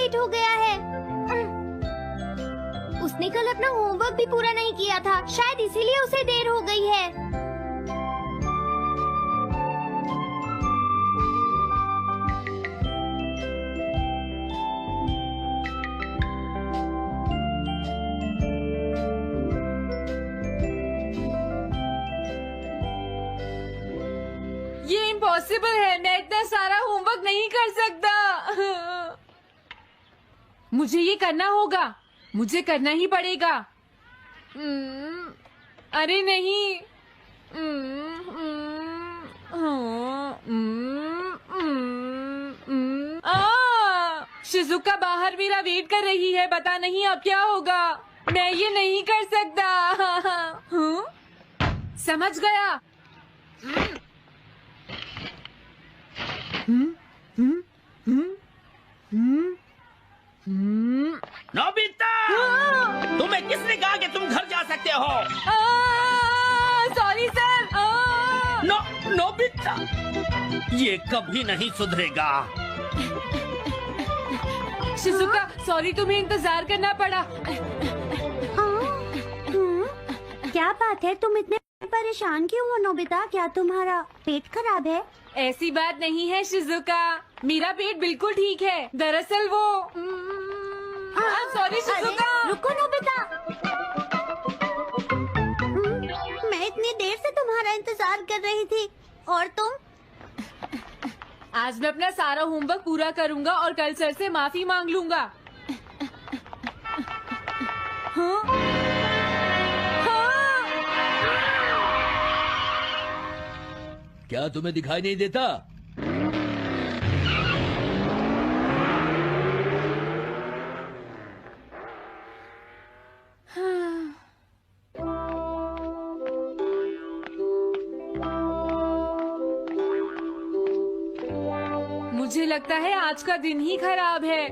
Late हो गया है। उसने कल अपना होमवर्क भी पूरा नहीं किया था, शायद इसीलिए उसे देर हो गई है। ये इम्पॉसिबल है, मैं इतना सारा होमवर्क नहीं कर सकता। मुझे ये करना होगा, मुझे करना ही पड़ेगा। अरे नहीं। शिजुका बाहर मेरा वेट कर रही है, पता नहीं अब क्या होगा। मैं ये नहीं कर सकता। समझ गया। नोबिता, तुम्हें किसने कहा कि तुम घर जा सकते हो? Sorry sir. नोबिता, ये कभी नहीं सुधरेगा। शिजुका सॉरी, तुम्हें इंतजार करना पड़ा। क्या बात है, तुम इतने परेशान क्यों हो नोबिता? क्या तुम्हारा पेट खराब है? ऐसी बात नहीं है शिजुका, मेरा पेट बिल्कुल ठीक है। दरअसल वो सॉरी शिजुका। रुको नोबिता, मैं इतनी देर से तुम्हारा इंतजार कर रही थी और तुम? आज मैं अपना सारा होमवर्क पूरा करूंगा और कल सर से माफी मांग लूंगा। हाँ? हाँ? क्या तुम्हें दिखाई नहीं देता? मुझे लगता है आज का दिन ही खराब है।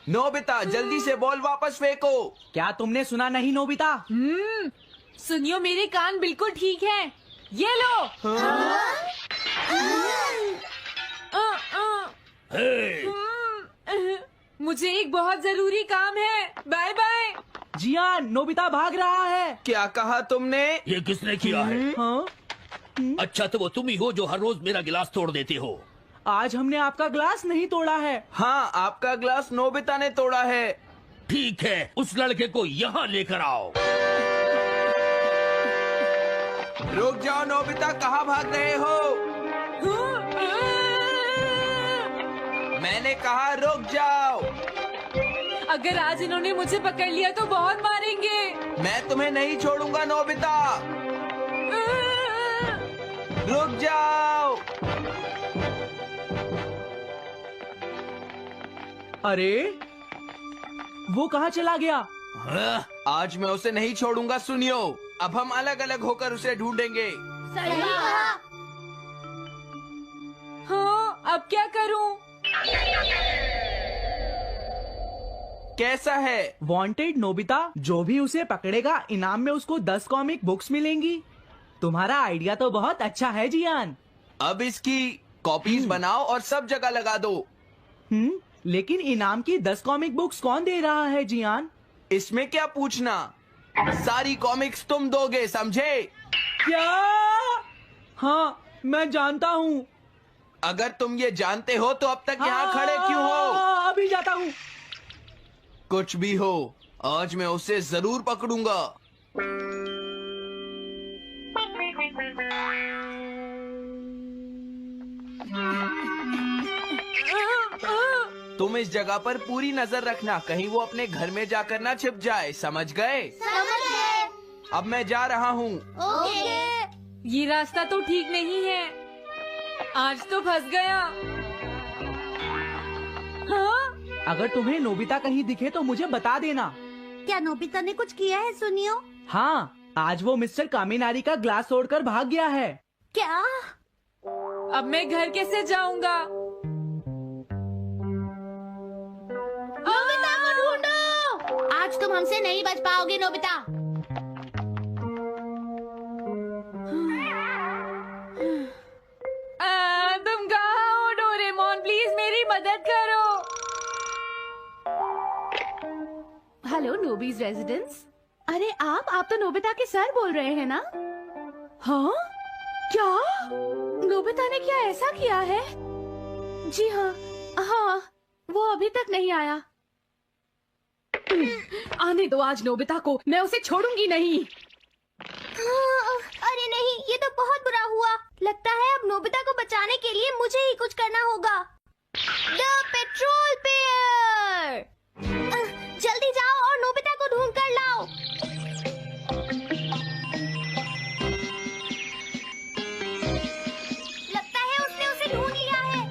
नोबिता, जल्दी से बॉल वापस फेंको। क्या तुमने सुना नहीं नोबिता? सुनियो, मेरे कान बिल्कुल ठीक हैं। ये लो। मुझे एक बहुत जरूरी काम है। Bye bye. जियान, नोबिता भाग रहा है। क्या कहा तुमने? ये किसने किया है? हाँ? अच्छा, तो वो तुम ही हो जो हर रोज मेरा गिलास तोड़ देते हो। आज हमने आपका ग्लास नहीं तोड़ा है। हाँ, आपका ग्लास नोबिता ने तोड़ा है। ठीक है, उस लड़के को यहाँ लेकर आओ। रुक जाओ नोबिता, कहाँ भाग रहे हो? मैंने कहा रुक जाओ। अगर आज इन्होंने मुझे पकड़ लिया तो बहुत मारेंगे। मैं तुम्हें नहीं छोड़ूंगा नोबिता, रुक जाओ। अरे वो कहाँ चला गया? आज मैं उसे नहीं छोड़ूंगा। सुनियो, अब हम अलग अलग होकर उसे ढूंढेंगे। हाँ, अब क्या करूं? कैसा है? वांटेड नोबिता, जो भी उसे पकड़ेगा इनाम में उसको 10 कॉमिक बुक्स मिलेंगी। तुम्हारा आइडिया तो बहुत अच्छा है जियान। अब इसकी कॉपीज बनाओ और सब जगह लगा दो। लेकिन इनाम की 10 कॉमिक बुक्स कौन दे रहा है जियान? इसमें क्या पूछना, सारी कॉमिक्स तुम दोगे, समझे? क्या? हाँ, मैं जानता हूँ। अगर तुम ये जानते हो तो अब तक यहाँ खड़े क्यों हो? अभी जाता हूँ। कुछ भी हो, आज मैं उसे जरूर पकड़ूंगा। तुम इस जगह पर पूरी नजर रखना, कहीं वो अपने घर में जाकर ना छिप जाए, समझ गए? समझ गए। अब मैं जा रहा हूँ। ओके। ये रास्ता तो ठीक नहीं है, आज तो फंस गया। हाँ? अगर तुम्हें नोबिता कहीं दिखे तो मुझे बता देना। क्या नोबिता ने कुछ किया है सुनियो? हाँ, आज वो मिस्टर कामिनारी का ग्लास तोड़कर भाग गया है। क्या? अब मैं घर कैसे जाऊंगा? नोबिता को ढूंढो। आज तुम हमसे नहीं बच पाओगे नोबिता। Hello नोबीज residence. अरे आप तो नोबिता के सर बोल रहे हैं ना? हाँ क्या नोबिता ने क्या ऐसा किया है? जी हाँ हाँ, वो अभी तक नहीं आया। आने दो आज नोबिता को, मैं उसे छोड़ूंगी नहीं। अरे नहीं, ये तो बहुत बुरा हुआ। लगता है अब नोबिता को बचाने के लिए मुझे ही कुछ करना होगा। द पेट्रोल पेयर, जल्दी जाओ और नोबिता को ढूंढ कर लाओ। लगता है उसने उसे ढूंढ लिया है।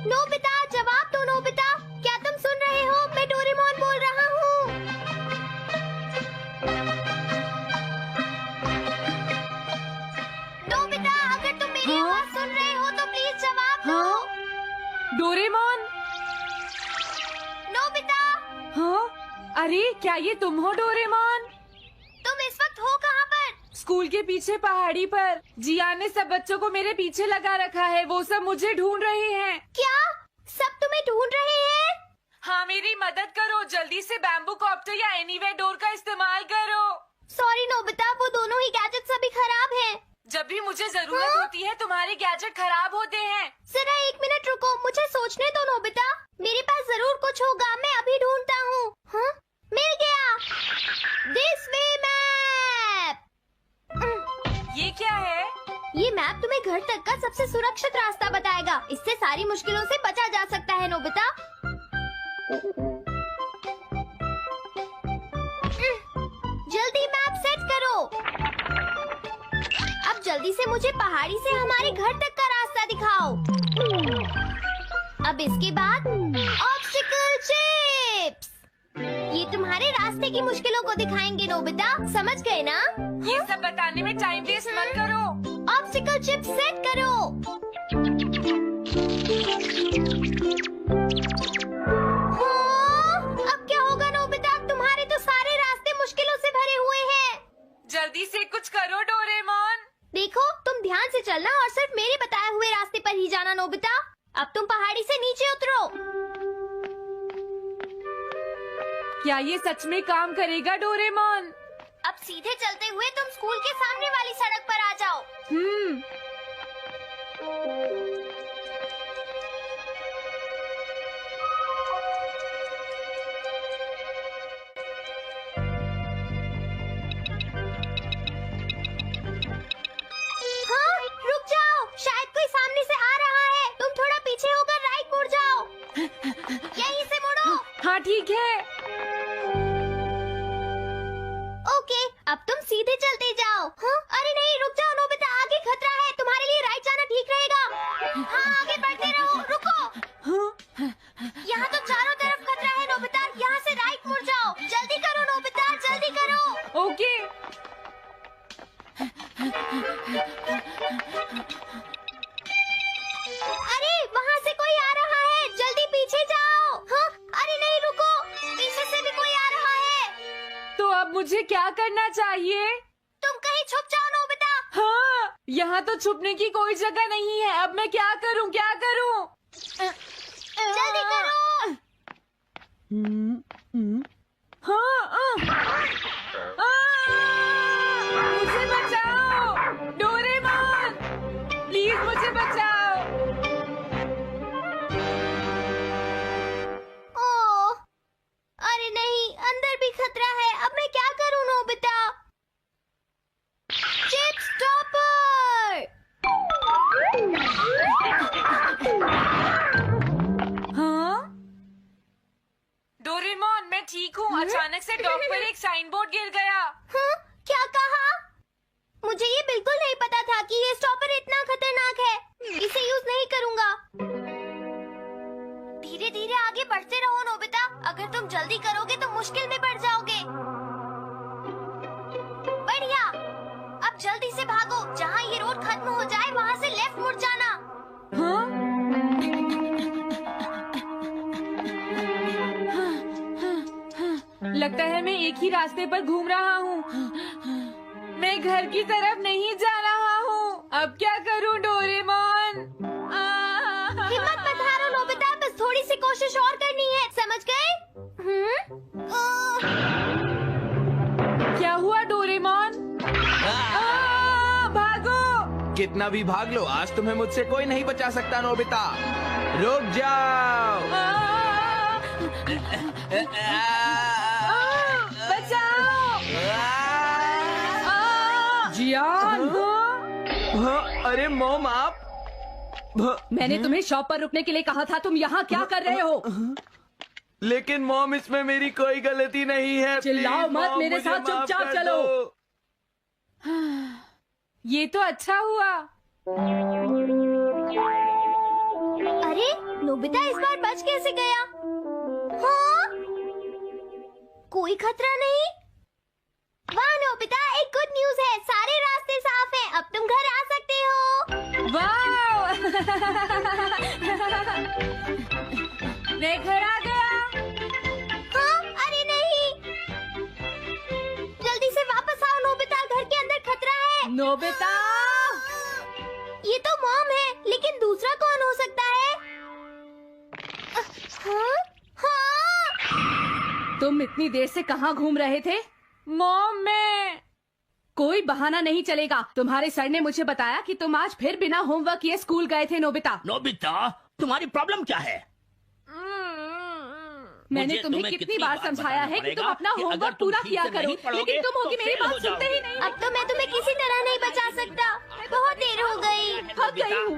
नोबिता, जवाब दो नोबिता, क्या तुम सुन रहे हो? मैं डोरेमोन बोल रहा हूँ। नोबिता, अगर तुम मेरी आवाज सुन रहे हो तो प्लीज जवाब दो। डोरेमोन। नोबिता, हाँ अरे क्या ये तुम हो डोरेमोन? तुम इस वक्त हो कहाँ पर? स्कूल के पीछे पहाड़ी पर। जियान ने सब बच्चों को मेरे पीछे लगा रखा है, वो सब मुझे ढूंढ रहे हैं। क्या सब तुम्हें ढूंढ रहे हैं? हाँ मेरी मदद करो, जल्दी से बैम्बू कॉप्टर या एनीवेयर डोर का इस्तेमाल करो। सॉरी नोबिता, वो दोनों ही गैजेट्स अभी खराब हैं। जब भी मुझे जरूरत होती है तुम्हारे गैजेट खराब होते हैं। जरा 1 मिनट रुको, मुझे सोचने दो नोबिता। मेरे पास जरूर कुछ होगा, मैं अभी ढूंढता हूँ। हाँ, मिल गया। This way map. ये क्या है? ये मैप तुम्हें घर तक का सबसे सुरक्षित रास्ता बताएगा। इससे सारी मुश्किलों से बचा जा सकता है नोबिता। जल्दी मैप सेट करो। अब जल्दी से मुझे पहाड़ी से हमारे घर तक का रास्ता दिखाओ। अब इसके बाद ऑब्स्टिकल चिप्स, ये तुम्हारे रास्ते की मुश्किलों को दिखाएंगे नोबिता, समझ गए ना? ये सब बताने में टाइम वेस्ट मत करो। ऑब्स्टिकल चिप्स सेट करो। हाँ, अब क्या होगा नोबिता? तुम्हारे तो सारे रास्ते मुश्किलों से भरे हुए हैं। जल्दी से कुछ करो डोरेमोन। देखो, तुम ध्यान से चलना और सिर्फ मेरे बताए हुए रास्ते पर ही जाना नोबिता। अब तुम पहाड़ी से नीचे उतरो। क्या ये सच में काम करेगा डोरेमोन? अब सीधे चलते हुए तुम स्कूल के सामने वाली सड़क पर आ जाओ। हाँ, रुक जाओ, शायद कोई सामने से आ रहा है। तुम थोड़ा पीछे होकर राइट मुड़ जाओ। यहीं से मुड़ो। हाँ ठीक है। ओके, अब तुम सीधे चलते जाओ। हाँ, अरे नहीं, रुक जाओ नोबिता, आगे खतरा है। तुम्हारे लिए राइट जाना ठीक रहेगा। हाँ, आगे बढ़ते रहो। रुको, यहाँ तो चारों तरफ खतरा है नोबिता, यहाँ से राइट मुड़ जाओ। जल्दी करो नोबिता, जल्दी करो। ओके। अरे वहाँ से कोई आ रहा है, जल्दी पीछे जाओ। हाँ, अरे नहीं, रुको, पीछे से भी कोई आ रहा है। तो अब मुझे क्या करना चाहिए? तुम कहीं छुप जाओ नोबिता। हाँ, यहाँ तो छुपने की कोई जगह नहीं है। अब मैं क्या करूँ क्या करूँ? जल्दी करो। हाँ, मुझे बचाओ डोरेमोन, प्लीज मुझे बचाओ। ओह, अरे नहीं, अंदर भी खतरा है। अब मैं क्या करूं नोबिता? Chip stopper. हाँ? डोरेमोन मैं ठीक हूँ। अचानक से डॉक पर एक साइन बोर्ड गिर गया। हाँ, क्या कहा? मुझे ये बिल्कुल नहीं पता था कि ये स्टॉपर इतना खतरनाक है। इसे यूज नहीं करूंगा। धीरे धीरे आगे बढ़ते रहो नोबिता, अगर तुम जल्दी करोगे तो मुश्किल में पड़ जाओगे। बढ़िया, अब जल्दी से भागो। जहाँ ये रोड खत्म हो जाए वहाँ से लेफ्ट मुड़ जाना। हाँ? लगता है मैं एक ही रास्ते पर घूम रहा हूँ। मैं घर की तरफ नहीं जा रहा हूँ। अब क्या करूँ डोरेमोन? हिम्मत मत हारो नोबिता, बस थोड़ी सी कोशिश और करनी है, समझ गए? कितना भी भाग लो, आज तुम्हें मुझसे कोई नहीं बचा सकता नोबिता। रुक जाओ। बचाओ! जियान! हाँ, अरे मॉम आप। मैंने तुम्हें शॉप पर रुकने के लिए कहा था, तुम यहाँ क्या कर रहे हो? लेकिन मॉम इसमें मेरी कोई गलती नहीं है। चिल्लाओ प्लीज, मत, मॉम, मेरे मुझे साथ माफ चुपचाप कर चलो। दो। ये तो अच्छा हुआ। अरे नोबिता इस बार बच कैसे गया? हाँ? कोई खतरा नहीं? वाह नोबिता, एक गुड न्यूज है, सारे रास्ते साफ हैं, अब तुम घर आ सकते हो। वाओ! मैं घर आ गया। हाँ? अरे नहीं, जल्दी से वापस आओ नोबिता, घर के अंदर खतरा है। नोबिता! ये तो मॉम है, लेकिन दूसरा कौन हो सकता है? हाँ? हाँ? तुम इतनी देर से कहाँ घूम रहे थे? मॉम, मैं कोई बहाना नहीं चलेगा। तुम्हारे सर ने मुझे बताया कि तुम आज फिर बिना होमवर्क किए स्कूल गए थे नोबिता। नोबिता, तुम्हारी प्रॉब्लम क्या है? मैंने मुझे तुम्हें कितनी बार समझाया है कि तुम अपना कि अगर होमवर्क तुम पूरा ठीक किया से करो, नहीं पढ़ोगे, लेकिन तुम होगी तो मेरी फेल हो बात सुनते ही जाओगे। नहीं। अब तो मैं तुम्हें किसी तरह नहीं बचा सकता, बहुत देर हो गई। थक गई हूँ।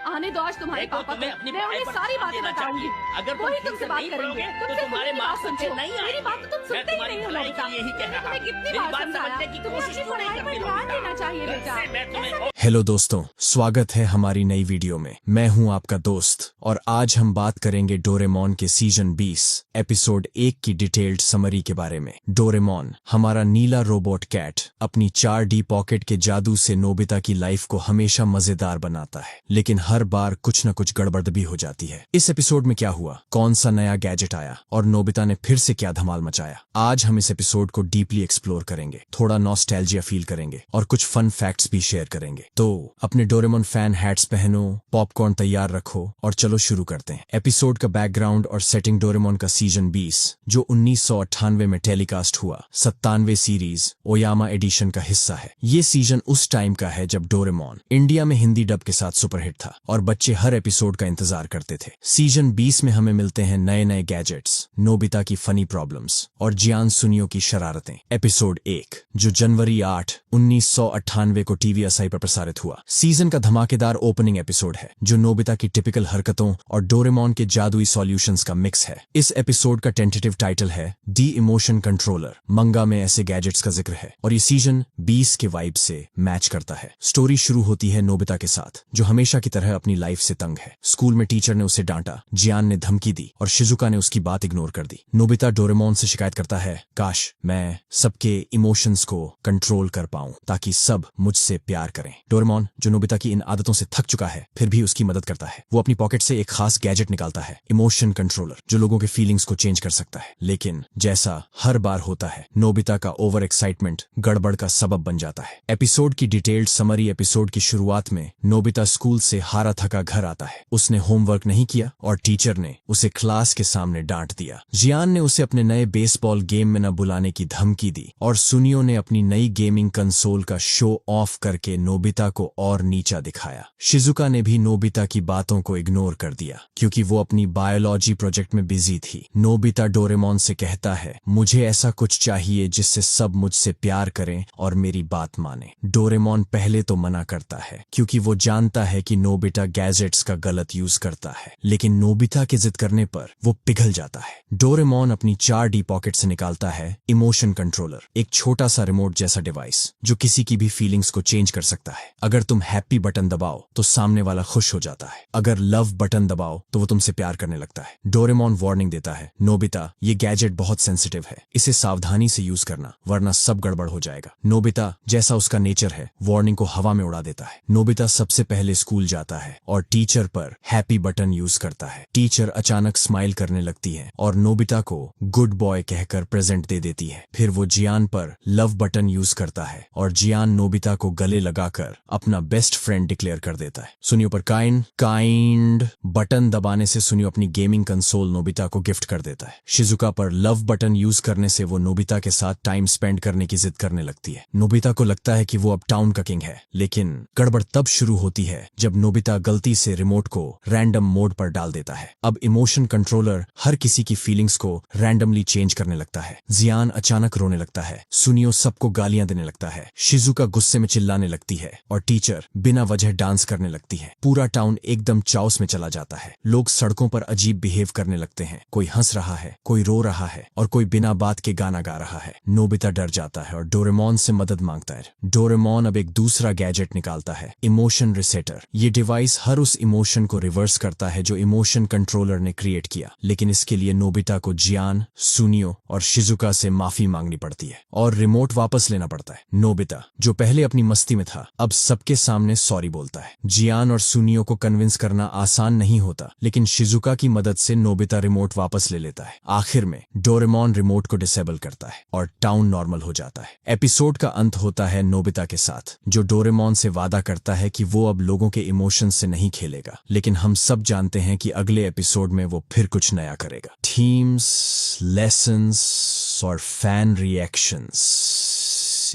आने दो आज तुम्हारे देखो, पापा तुम्हें को, अपनी मैं पढ़ाई उन्हें पर सारी ध्यान बातें देना बताऊंगी। चाहिए। अगर तुम वही ठीक तुमसे से बात नहीं करेंगे। पढ़ोगे, तुम तो सिर्फ तुम्हारे मेरी बात मार्क्स सुनते अच्छे हो। नहीं मेरी आएंगे। बात तो तुम मैं सुनते ही तुम्हारी नहीं हो भलाई नोबिता। के लिए ही कह मैंने रहा तुम्हें हूँ। कितनी मेरी बार बात समझाया, समझने की तुम्हें कोशिश अपनी क्यों नहीं पढ़ाई पर करती ध्यान नोबिता? देना चाहिए घर बेटा। से मैं तुम्हें हेलो दोस्तों, स्वागत है हमारी नई वीडियो में। मैं हूं आपका दोस्त और आज हम बात करेंगे डोरेमोन के सीजन 20 एपिसोड 1 की डिटेल्ड समरी के बारे में। डोरेमोन, हमारा नीला रोबोट कैट, अपनी 4D पॉकेट के जादू से नोबिता की लाइफ को हमेशा मजेदार बनाता है, लेकिन हर बार कुछ न कुछ गड़बड़ भी हो जाती है। इस एपिसोड में क्या हुआ, कौन सा नया गैजेट आया और नोबिता ने फिर से क्या धमाल मचाया, आज हम इस एपिसोड को डीपली एक्सप्लोर करेंगे, थोड़ा नॉस्टैल्जिया फील करेंगे और कुछ फन फैक्ट्स भी शेयर करेंगे। तो अपने डोरेमोन फैन हैट्स पहनो, पॉपकॉर्न तैयार रखो और चलो शुरू करते हैं। एपिसोड का बैकग्राउंड और सेटिंग डोरेमोन का सीजन 20 जो 1998 में टेलीकास्ट हुआ 97 सीरीज ओयामा एडिशन का हिस्सा है। ये सीजन उस टाइम का है जब डोरेमोन इंडिया में हिंदी डब के साथ सुपरहिट था और बच्चे हर एपिसोड का इंतजार करते थे। सीजन 20 में हमें मिलते हैं नए नए गैजेट्स, नोबिता की फनी प्रॉब्लम्स और जियान सुनियो की शरारतें। एपिसोड 1 जो जनवरी 8, 1998 को टीवी असाई पर प्रसारित हुआ, सीजन का धमाकेदार ओपनिंग एपिसोड है जो नोबिता की टिपिकल हरकतों और डोरेमोन के जादुई सॉल्यूशंस का मिक्स है। इस एपिसोड का टेंटेटिव टाइटल है दी इमोशन कंट्रोलर। मंगा में ऐसे गैजेट्स का जिक्र है और ये सीजन 20 के वाइब से मैच करता है। स्टोरी शुरू होती है नोबिता के साथ जो हमेशा की तरह अपनी लाइफ से तंग है। स्कूल में टीचर ने उसे डांटा, जियान ने धमकी दी और शिजुका ने उसकी बात इग्नोर कर दी। नोबिता डोरेमोन से शिकायत करता है, काश मैं सबके इमोशंस को कंट्रोल कर पाऊं ताकि सब मुझसे प्यार करें। डोरेमोन जो नोबिता की इन आदतों से थक चुका है फिर भी उसकी मदद करता है। वो अपनी पॉकेट से एक खास गैजेट निकालता है, इमोशन कंट्रोलर, जो लोगों के फीलिंग्स को चेंज कर सकता है। लेकिन जैसा हर बार होता है, नोबिता का ओवर एक्साइटमेंट गड़बड़ का सबब बन जाता है। एपिसोड की डिटेल्ड समरी। एपिसोड की शुरुआत में नोबिता स्कूल से हारा थका घर आता है। उसने होमवर्क नहीं किया और टीचर ने उसे क्लास के सामने डांट दिया। जियान ने उसे अपने नए बेसबॉल गेम में न बुलाने की धमकी दी और सुनियो ने अपनी नई गेमिंग कंसोल का शो ऑफ करके नोबिता को और नीचा दिखाया। शिजुका ने भी नोबिता की बातों को इग्नोर कर दिया क्योंकि वो अपनी बायोलॉजी प्रोजेक्ट में बिजी थी। नोबिता डोरेमोन से कहता है, मुझे ऐसा कुछ चाहिए जिससे सब मुझसे प्यार करें और मेरी बात माने। डोरेमोन पहले तो मना करता है क्योंकि वो जानता है कि नोबिता गैजेट्स का गलत यूज करता है, लेकिन नोबिता के जिद करने पर वो पिघल जाता है। डोरेमोन अपनी 4D पॉकेट से निकालता है इमोशन कंट्रोलर, एक छोटा सा रिमोट जैसा डिवाइस जो किसी की भी फीलिंग्स को चेंज कर सकता है। अगर तुम हैप्पी बटन दबाओ तो सामने वाला खुश हो जाता है, अगर लव बटन दबाओ तो वो तुमसे प्यार करने लगता है। डोरेमोन वार्निंग देता है, नोबिता ये गैजेट बहुत सेंसिटिव है, इसे सावधानी से यूज करना वरना सब गड़बड़ हो जाएगा। नोबिता जैसा उसका नेचर है वार्निंग को हवा में उड़ा देता है। नोबिता सबसे पहले स्कूल जाता करता है और टीचर पर हैप्पी बटन यूज करता है। टीचर अचानक स्माइल करने लगती है और नोबिता को गुड बॉय कहकर प्रेजेंट दे देती है। फिर वो जियान पर लव बटन यूज करता है और जियान नोबिता को गले लगाकर अपना बेस्ट फ्रेंड डिक्लेयर कर देता है। सुनियो पर काइंड बटन दबाने से सुनियो अपनी गेमिंग कंसोल नोबिता को गिफ्ट कर देता है। शिजुका पर लव बटन यूज करने से वो नोबिता के साथ टाइम स्पेंड करने की जिद करने लगती है। नोबिता को लगता है कि वो अब टाउन का किंग है, लेकिन गड़बड़ तब शुरू होती है जब नोबिता गलती से रिमोट को रैंडम मोड पर डाल देता है। अब इमोशन कंट्रोलर हर किसी की फीलिंग्स को रैंडमली चेंज करने लगता है। जियान अचानक रोने लगता है, सुनियो सबको गालियां देने लगता है, शिजुका गुस्से में चिल्लाने लगती है और टीचर बिना वजह डांस करने लगती है। पूरा टाउन एकदम चाउस में चला जाता है। लोग सड़कों पर अजीब बिहेव करने लगते हैं, कोई हंस रहा है, कोई रो रहा है और कोई बिना बात के गाना गा रहा है। नोबिता डर जाता है और डोरेमोन से मदद मांगता है। डोरेमोन अब एक दूसरा गैजेट निकालता है, इमोशन रिसेटर। ये डिवाइस हर उस इमोशन को रिवर्स करता है जो इमोशन कंट्रोलर ने क्रिएट किया, लेकिन इसके लिए नोबिता को जियान, सुनियो और शिजुका से माफी मांगनी पड़ती है और रिमोट वापस लेना पड़ता है। नोबिता जो पहले अपनी मस्ती में था अब सबके सामने सॉरी बोलता है। जियान और सुनियो को कन्विंस करना आसान नहीं होता, लेकिन शिजुका की मदद से नोबिता रिमोट वापस ले लेता है। आखिर में डोरेमोन रिमोट को डिसेबल करता है और टाउन नॉर्मल हो जाता है। एपिसोड का अंत होता है नोबिता के साथ, जो डोरेमोन से वादा करता है कि वो अब लोगों के इमोशंस से नहीं खेलेगा, लेकिन हम सब जानते हैं कि अगले एपिसोड में वो फिर कुछ नया करेगा। थीम्स, लेसन्स और फैन रिएक्शंस।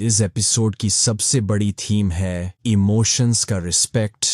इस एपिसोड की सबसे बड़ी थीम है इमोशंस का रिस्पेक्ट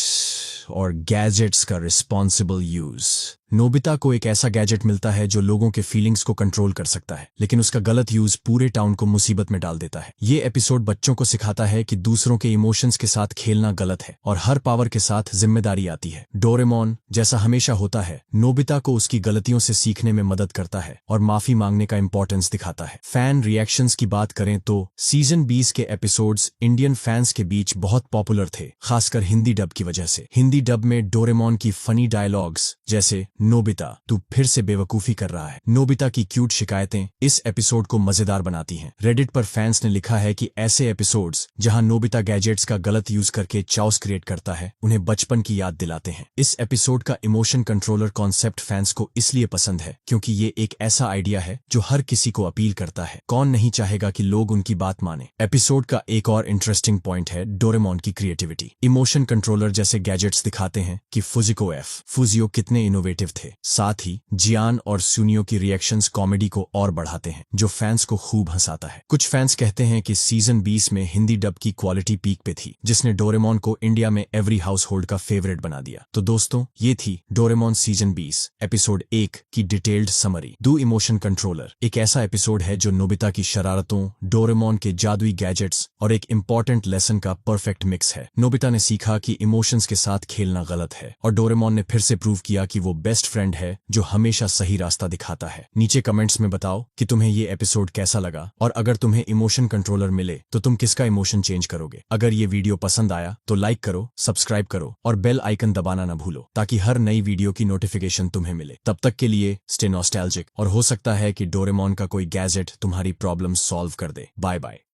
और गैजेट्स का रिस्पॉन्सिबल यूज। नोबिता को एक ऐसा गैजेट मिलता है जो लोगों के फीलिंग्स को कंट्रोल कर सकता है, लेकिन उसका गलत यूज पूरे टाउन को मुसीबत में डाल देता है। ये एपिसोड बच्चों को सिखाता है कि दूसरों के इमोशंस के साथ खेलना गलत है और हर पावर के साथ जिम्मेदारी आती है। डोरेमोन जैसा हमेशा होता है, नोबिता को उसकी गलतियों से सीखने में मदद करता है और माफी मांगने का इंपॉर्टेंस दिखाता है। फैन रिएक्शंस की बात करें तो सीजन 20 के एपिसोड्स इंडियन फैंस के बीच बहुत पॉपुलर थे, खासकर हिंदी डब की वजह से। हिंदी डब में डोरेमोन की फनी डायलॉग्स जैसे नोबिता तू फिर से बेवकूफी कर रहा है, नोबिता की क्यूट शिकायतें इस एपिसोड को मजेदार बनाती हैं। रेडिट पर फैंस ने लिखा है कि ऐसे एपिसोड्स जहां नोबिता गैजेट्स का गलत यूज करके चाउस क्रिएट करता है उन्हें बचपन की याद दिलाते हैं। इस एपिसोड का इमोशन कंट्रोलर कॉन्सेप्ट फैंस को इसलिए पसंद है क्योंकि ये एक ऐसा आइडिया है जो हर किसी को अपील करता है। कौन नहीं चाहेगा कि लोग उनकी बात माने। एपिसोड का एक और इंटरेस्टिंग पॉइंट है डोरेमोन की क्रिएटिविटी। इमोशन कंट्रोलर जैसे गैजेट्स दिखाते हैं कि फुजियो कितने इनोवेटिव थे। साथ ही जियान और सुनियो की रिएक्शंस कॉमेडी को और बढ़ाते हैं, जो फैंस को खूब हंसाता है। कुछ फैंस कहते हैं कि सीजन 20 में हिंदी डब की क्वालिटी पीक पे थी, जिसने डोरेमोन को इंडिया में एवरी हाउस होल्ड का फेवरेट बना दिया। तो दोस्तों, ये थी डोरेमोन सीजन 20 एपिसोड 1 की detailed summary. Do emotion controller एक ऐसा एपिसोड है जो नोबिता की शरारतों, डोरेमोन के जादुई गैजेट्स और एक इंपॉर्टेंट लेसन का परफेक्ट मिक्स है। नोबिता ने सीखा कि इमोशंस के साथ खेलना गलत है और डोरेमोन ने फिर से प्रूव किया कि वो बेस्ट फ्रेंड है जो हमेशा सही रास्ता दिखाता है। नीचे कमेंट्स में बताओ कि तुम्हें ये एपिसोड कैसा लगा और अगर तुम्हें इमोशन कंट्रोलर मिले तो तुम किसका इमोशन चेंज करोगे। अगर ये वीडियो पसंद आया तो लाइक करो, सब्सक्राइब करो और बेल आइकन दबाना न भूलो ताकि हर नई वीडियो की नोटिफिकेशन तुम्हें मिले। तब तक के लिए स्टे नॉस्टैल्जिक और हो सकता है कि डोरेमोन का कोई गैजेट तुम्हारी प्रॉब्लम सॉल्व कर दे। Bye bye.